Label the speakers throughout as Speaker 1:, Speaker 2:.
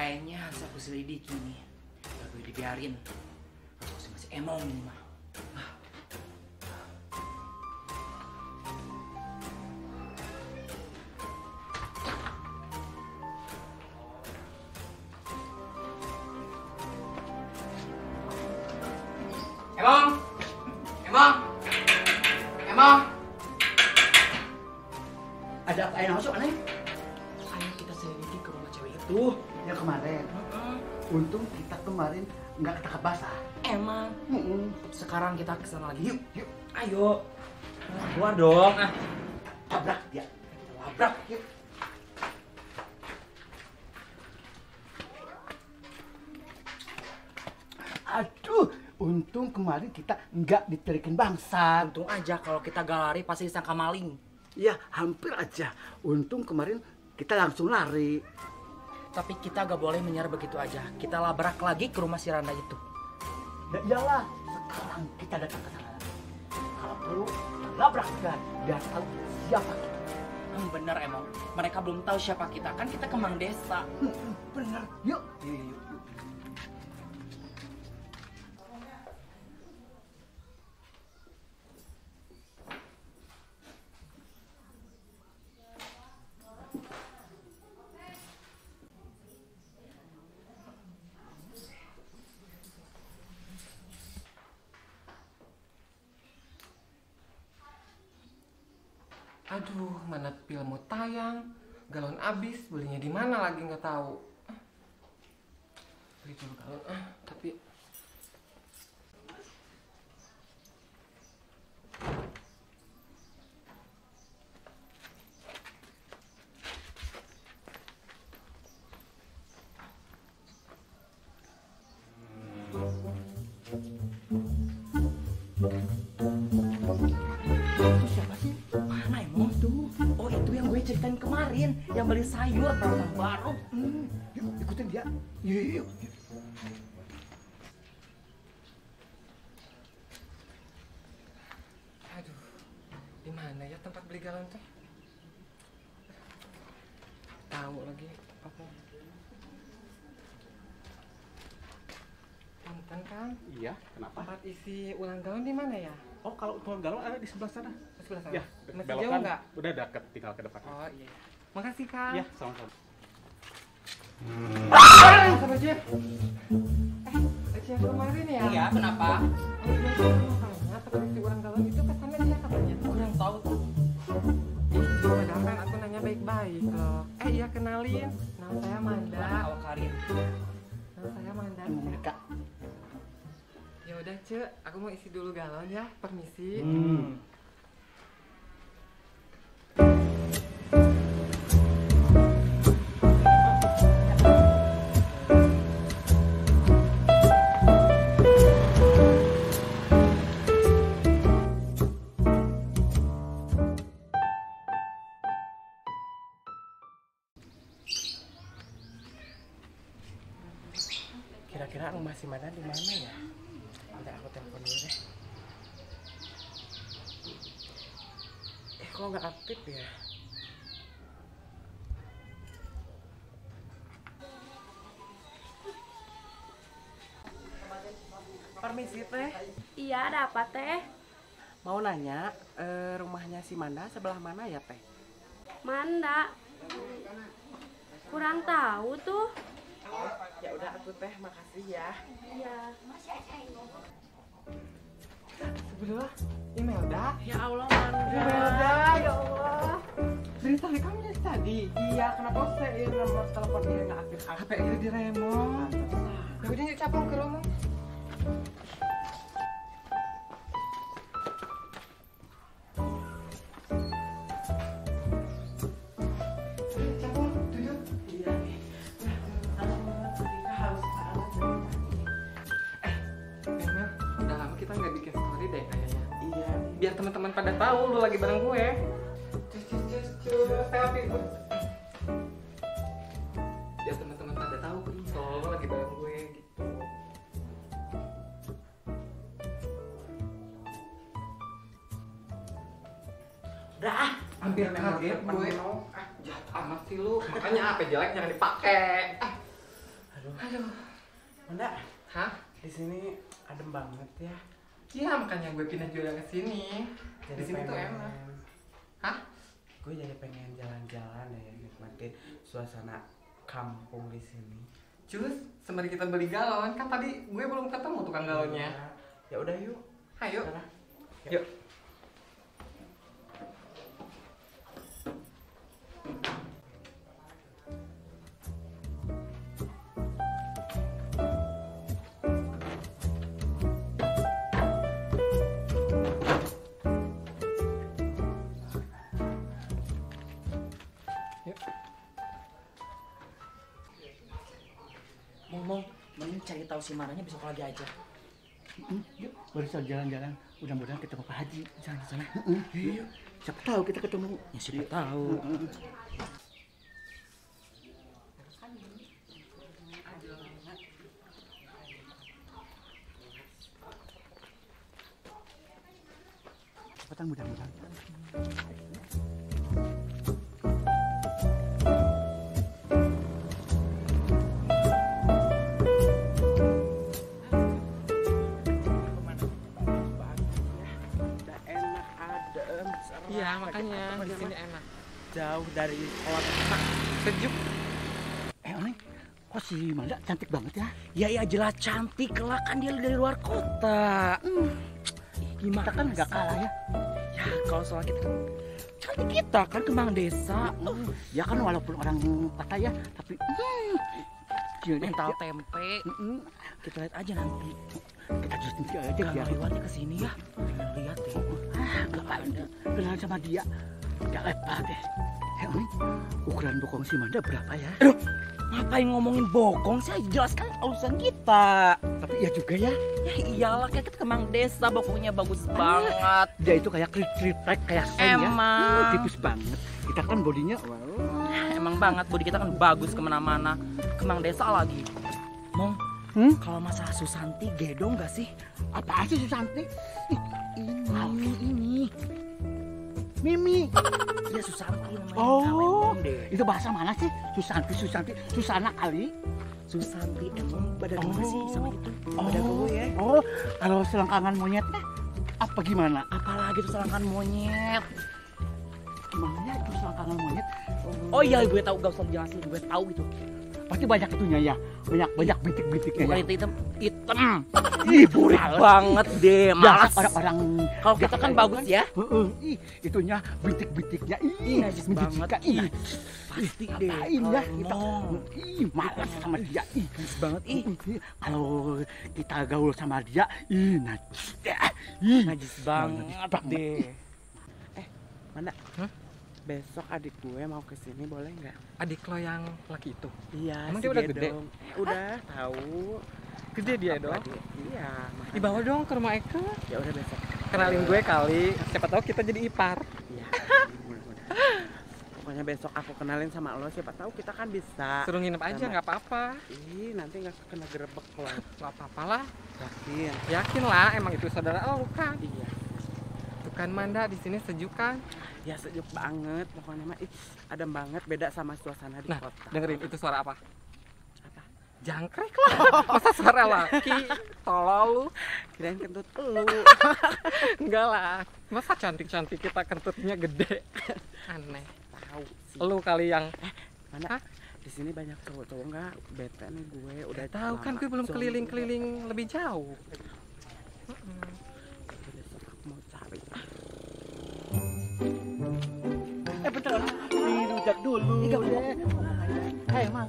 Speaker 1: Kayaknya harus aku selidiki nih. Gak boleh dibiarin. Aku masih emong ini mah. Emang.
Speaker 2: Ada apa yang masuk aneh?
Speaker 1: Ayo kita selidiki ke rumah cewek itu.
Speaker 2: Yang kemarin. Untung kita kemarin nggak ketangkap basah.
Speaker 1: Emang. Sekarang kita kesana lagi.
Speaker 2: Yuk.
Speaker 1: Ayo. Keluar dong.
Speaker 2: Tabrak dia. Tabrak. Yuk. Aduh, untung kemarin kita nggak diterikin bangsa.
Speaker 1: Untung aja kalau kita gak lari pasti disangka maling.
Speaker 2: Ya, hampir aja. Untung kemarin kita langsung lari.
Speaker 1: Tapi kita gak boleh menyerah begitu aja. Kita labrak lagi ke rumah si Randa itu.
Speaker 2: Ya iyalah, sekarang kita datang ke sana. Kalau perlu, kita labrak dia. Biar tahu siapa kita.
Speaker 1: Bener emang. Mereka belum tahu siapa kita. Kan kita kemang desa.
Speaker 2: Bener. Yuk. Yuk.
Speaker 3: Aduh, mana film mau tayang, galon abis, belinya di mana lagi nggak tahu. Beli dulu galon, tapi
Speaker 2: Siapa sih?
Speaker 1: Mana emang tuh? Oh itu yang gue ceritain kemarin. Yang beli sayur barang baru.
Speaker 2: Yuk, ikutin dia. Yuk.
Speaker 3: aduh, di mana ya tempat beli galon teh? Tahu lagi apa? Punten Kang,
Speaker 4: Iya, kenapa?
Speaker 3: tempat isi ulang galon di mana ya?
Speaker 4: Oh, kalau uang galon ada di sebelah sana.
Speaker 3: Sebelah sana.
Speaker 4: Ya,
Speaker 3: Masih jauh nggak?
Speaker 4: Udah dekat, tinggal ke depan.
Speaker 3: Oh iya. Makasih Kang.
Speaker 4: Iya, sama-sama.
Speaker 3: Sama aja. Aja kemarin ya?
Speaker 1: Iya kenapa?
Speaker 3: Oh iya, saya mau tanya tempat isi ulang galon itu kesannya dia katanya.
Speaker 1: Kurang tahu tuh.
Speaker 3: Padahal kan aku nanya baik-baik loh. Iya kenalin, nama saya Manda.
Speaker 1: Awak Karin.
Speaker 3: Nama saya Manda.
Speaker 2: Kak.
Speaker 3: Ya udah Cek, aku mau isi dulu galon ya. Permisi. Kira-kira rumah si Manda di mana ya? Nanti aku telepon dulu deh. Kok nggak aktif ya? Permisi teh,
Speaker 5: Iya, ada apa teh?
Speaker 3: mau nanya rumahnya si Manda sebelah mana ya teh?
Speaker 5: Manda. Kurang tahu tuh.
Speaker 3: Ya udah aku teh, makasih ya.
Speaker 5: Iya.
Speaker 3: Sebelah Imelda.
Speaker 5: Ya Allah, Manda.
Speaker 3: Imelda, ya Allah. Dari tadi kamu dari tadi. Iya, kenapa saya nomor telepon dia nggak aktif? HP ini di remote. Ya udah yuk capung ke rumah. Capung, duduk. Iya nih. Emel, udah lama kita nggak bikin story deh kayaknya. Iya. Biar teman-teman pada tahu lu lagi bareng gue. Selfie. Biar teman-teman pada tahu kalau lu lagi bareng gue gitu.
Speaker 2: Dah.
Speaker 3: Hampir kaget gue. Jahat amat sih lu. Makanya apa jelek jangan dipakai. Aduh.
Speaker 6: Manda,
Speaker 3: Hah?
Speaker 6: di sini adem banget ya.
Speaker 3: Iya, makanya gue pindah juga ke sini. Di sini tuh enak. Hah?
Speaker 6: Gue jadi pengen jalan-jalan ya, nikmatin suasana kampung di sini.
Speaker 3: Cus, sembari kita beli galon, kan tadi gue belum ketemu tukang galonnya.
Speaker 6: Ya udah yuk.
Speaker 3: Ayo.
Speaker 6: Sana.
Speaker 3: Yuk.
Speaker 1: Mong, mending cari tahu si Mananya besok lagi aja.
Speaker 2: Yuk, barusan jalan-jalan. Mudah-mudahan ketemu Pak Haji. Jalan ke sana. Yuk, siapa tahu kita ketemu.
Speaker 1: Ya siapa tahu.
Speaker 2: Cepetan mudah-mudahan.
Speaker 6: Enak, adem, serap.
Speaker 3: Iya, makanya di sini enak.
Speaker 6: Jauh dari kota.
Speaker 3: Sejuk.
Speaker 2: Neng, kok si Manda cantik banget ya?
Speaker 1: Ya ya jelas cantik lah, kan dia dari luar kota. Gimana
Speaker 2: Kita kan nggak
Speaker 1: sih?
Speaker 2: kalah ya.
Speaker 1: Ya kalau soal kita kan cantik kita kan kembang desa.
Speaker 2: Ya kan walaupun orang kota ya, tapi
Speaker 1: Mental tempe.
Speaker 2: kita lihat aja nanti. Kita just aja
Speaker 1: Kalau
Speaker 2: biar
Speaker 1: lewatnya ke sini ya. Pengen lihat deh.
Speaker 2: ngapain kenal sama dia. Gak lepas deh. Neng, ukuran bokong si Manda berapa ya?
Speaker 1: Aduh, ngapain ngomongin bokong sih? Jelaskan urusan kita.
Speaker 2: Tapi ya juga ya,
Speaker 1: Ya iyalah, kayak kita kembang desa, bokongnya bagus banget.
Speaker 2: dia itu kayak kriplek kayak sen ya.
Speaker 1: Emang.
Speaker 2: Tipis banget. Kita kan bodinya
Speaker 1: Emang banget, body kita kan bagus kemana-mana. Kembang desa lagi. Mong, kalau masalah Susanti gedong gak sih?
Speaker 2: apaan sih Susanti?
Speaker 1: Ini.
Speaker 2: Mimi.
Speaker 1: Iya Susanti namanya.
Speaker 2: Oh,
Speaker 1: Emang deh.
Speaker 2: itu bahasa mana sih? Susanti, Susana kali.
Speaker 1: Susanti emang badan gue sih sama itu.
Speaker 2: Oh,
Speaker 1: Badan gue ya.
Speaker 2: oh, kalau selangkangan monyetnya apa gimana?
Speaker 1: Apalagi tuh selangkan monyet.
Speaker 2: Gimana ya itu selangkangan monyet?
Speaker 1: Oh iya, gue tahu, gak usah dijelasin, gue tahu itu.
Speaker 2: Pasti banyak itunya ya, banyak bintik-bintiknya
Speaker 1: Bukan
Speaker 2: ya.
Speaker 1: itu hitam.
Speaker 2: Ih, burik
Speaker 1: Banget deh, malas.
Speaker 2: orang-orang.
Speaker 1: Kalau kita kan bagus ya.
Speaker 2: Ih, itunya bintik-bintiknya. Ih,
Speaker 1: Najis
Speaker 2: menjijikkan.
Speaker 1: banget.
Speaker 2: Ih,
Speaker 1: Pasti deh.
Speaker 2: ngapain ya kita?
Speaker 1: Ngomong.
Speaker 2: Ih, malas sama dia. Ih,
Speaker 1: Najis banget. Ih,
Speaker 2: kalau kita gaul sama dia, ih, najis. Ih,
Speaker 1: najis banget deh.
Speaker 6: Mana? Besok adik gue mau ke sini boleh nggak?
Speaker 3: Adik lo yang laki itu.
Speaker 6: Iya,
Speaker 3: Emang
Speaker 6: si
Speaker 3: dia udah gede?
Speaker 6: Gedong. Udah tahu.
Speaker 3: Gede dia dong.
Speaker 6: Adik. Iya.
Speaker 3: Dibawa dong ke rumah Eka.
Speaker 6: Ya udah besok.
Speaker 3: Kenalin gue kali. Siapa tahu kita jadi ipar.
Speaker 6: Iya. mudah-mudahan. Pokoknya besok aku kenalin sama lo. Siapa tahu kita kan bisa.
Speaker 3: Suruh nginep aja,
Speaker 6: Sama.
Speaker 3: nggak apa-apa.
Speaker 6: Ih, nanti nggak kena gerebek lo.
Speaker 3: Nggak apa-apa lah.
Speaker 6: Yakin?
Speaker 3: Yakin lah, emang itu saudara lo kan.
Speaker 6: Iya.
Speaker 3: Tuh kan Manda, di sini sejuk kan.
Speaker 6: Ya sejuk banget. Pokoknya mah adem banget. Beda sama suasana di
Speaker 3: Nah,
Speaker 6: kota.
Speaker 3: dengerin itu suara apa?
Speaker 6: Apa?
Speaker 3: Jangkrik lah. Masa suara laki? Tolol lu.
Speaker 6: Kirain kentut lu.
Speaker 3: Enggak lah. Masa cantik-cantik kita kentutnya gede. Aneh.
Speaker 6: Tahu sih.
Speaker 3: Lu kali yang
Speaker 6: Mana?
Speaker 3: Hah?
Speaker 6: Di sini banyak cowok-cowok nggak? Bete nih gue udah
Speaker 3: tahu kan
Speaker 6: lama
Speaker 3: gue belum
Speaker 6: jomblo.
Speaker 3: keliling-keliling lebih jauh.
Speaker 6: Besok aku mau cari.
Speaker 2: betul. Dirujak dulu.
Speaker 1: Iya, Bu.
Speaker 2: deh. Hai, Mang.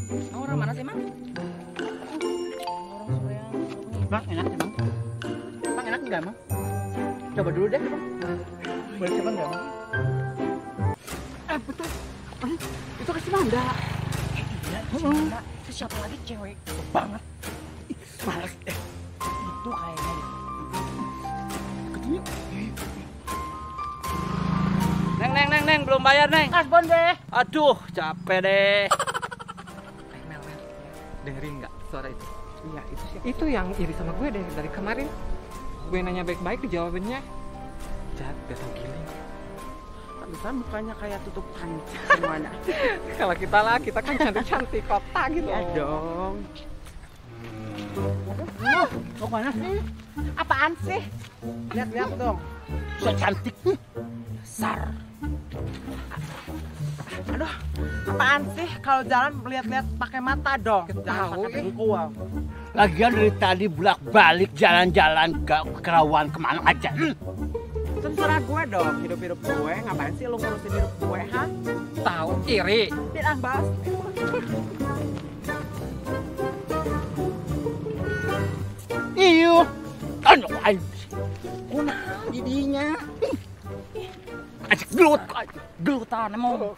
Speaker 1: Kamu orang mana sih, Mang? Orang Soreang.
Speaker 2: Bang, enak sih, Bang. Bang, enak enggak, Mang? Coba dulu deh, Bang. Boleh coba enggak, Bang? Betul. Itu kasih Manda.
Speaker 1: Iya, Cina. Terus siapa lagi cewek banget?
Speaker 2: Males deh.
Speaker 1: Itu kayaknya deh.
Speaker 2: Ketemu.
Speaker 1: Neng, belum bayar, Neng.
Speaker 2: Kasbon deh.
Speaker 1: Aduh, capek deh.
Speaker 3: Mel, dengerin nggak suara itu?
Speaker 6: Iya, itu sih.
Speaker 3: Itu yang iri sama gue deh dari kemarin. Gue nanya baik-baik, dijawabannya jahat, datang giling. Pantesan mukanya kayak tutup panci semuanya. Kalau kita kan cantik-cantik kota gitu. Ya dong.
Speaker 2: Mau mana sih?
Speaker 3: Apaan sih? Lihat-lihat dong.
Speaker 2: So cantik.
Speaker 1: Sar.
Speaker 3: Aduh, apaan sih kalau jalan lihat-lihat pakai mata dong. Jangan
Speaker 1: Tahu,
Speaker 3: pakai dengkul.
Speaker 2: Lagian dari tadi bolak-balik jalan-jalan ke kerawan kemana aja.
Speaker 3: Terserah gue dong, hidup-hidup gue. Ngapain sih lu ngurusin hidup gue, ha?
Speaker 1: Tahu iri.
Speaker 3: Bilang bahas.
Speaker 2: Iyo. Anu aing. Kunaon didinya? Ajak gelut.
Speaker 1: Gelutan emang.